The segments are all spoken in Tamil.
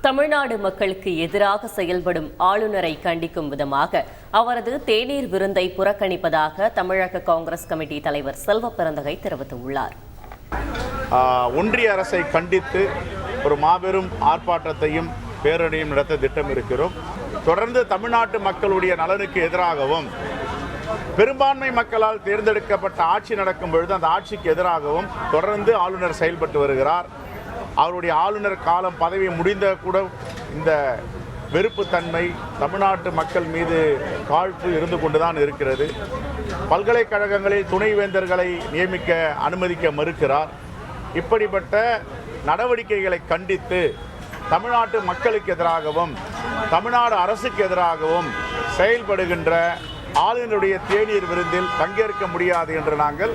தமிழ்நாடு மக்களுக்கு எதிராக செயல்படும் ஆளுநரை கண்டிக்கும் விதமாக அவரது தேநீர் விருந்தை புறக்கணிப்பதாக தமிழக காங்கிரஸ் கமிட்டி தலைவர் செல்வ பெருந்தகை தெரிவித்துள்ளார். ஒன்றிய அரசை கண்டித்து ஒரு மாபெரும் ஆர்ப்பாட்டத்தையும் பேரணியும் நடத்த திட்டம் இருக்கிறோம். தொடர்ந்து தமிழ்நாட்டு மக்களுடைய நலனுக்கு எதிராகவும் பெரும்பான்மை மக்களால் தேர்ந்தெடுக்கப்பட்ட ஆட்சி நடக்கும் பொழுது அந்த ஆட்சிக்கு எதிராகவும் தொடர்ந்து ஆளுநர் செயல்பட்டு வருகிறார். அவருடைய ஆளுநர் காலம் பதவி முடிந்த கூட இந்த வெறுப்புத்தன்மை தமிழ்நாட்டு மக்கள் மீது காழ்ப்பு இருந்து கொண்டுதான் இருக்கிறது. பல்கலைக்கழகங்களில் துணைவேந்தர்களை நியமிக்க அனுமதிக்க மறுக்கிறார். இப்படிப்பட்ட நடவடிக்கைகளை கண்டித்து தமிழ்நாட்டு மக்களுக்கு எதிராகவும் தமிழ்நாடு அரசுக்கு எதிராகவும் செயல்படுகின்ற ஆளுநருடைய தேநீர் விருந்தில் பங்கேற்க முடியாது என்று நாங்கள்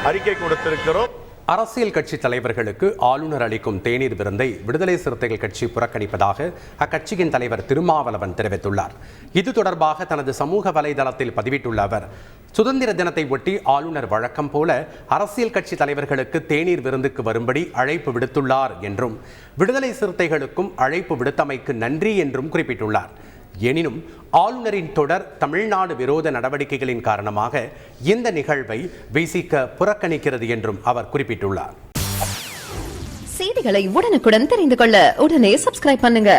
அறிக்கை கொடுத்திருக்கிறோம். அரசியல் கட்சி தலைவர்களுக்கு ஆளுநர் அளிக்கும் தேநீர் விருந்தை விடுதலை சிறுத்தைகள் கட்சி புறக்கணிப்பதாக அக்கட்சியின் தலைவர் திருமாவளவன் தெரிவித்துள்ளார். இது தொடர்பாக தனது சமூக வலைதளத்தில் பதிவிட்டுள்ள அவர், சுதந்திர தினத்தை ஒட்டி ஆளுநர் வழக்கம் போல அரசியல் கட்சி தலைவர்களுக்கு தேநீர் விருந்துக்கு வரும்படி அழைப்பு விடுத்துள்ளார் என்றும் விடுதலை சிறுத்தைகளுக்கும் அழைப்பு விடுத்தமைக்கு நன்றி என்றும் குறிப்பிட்டுள்ளார். எனினும் ஆளுநரின் தொடர் தமிழ்நாடு விரோத நடவடிக்கைகளின் காரணமாக இந்த நிகழ்வை விசிக புறக்கணிக்கிறது என்றும் அவர் குறிப்பிட்டுள்ளார். செய்திகளை உடனுக்குடன் தெரிந்து கொள்ள உடனே சப்ஸ்கிரைப் பண்ணுங்க.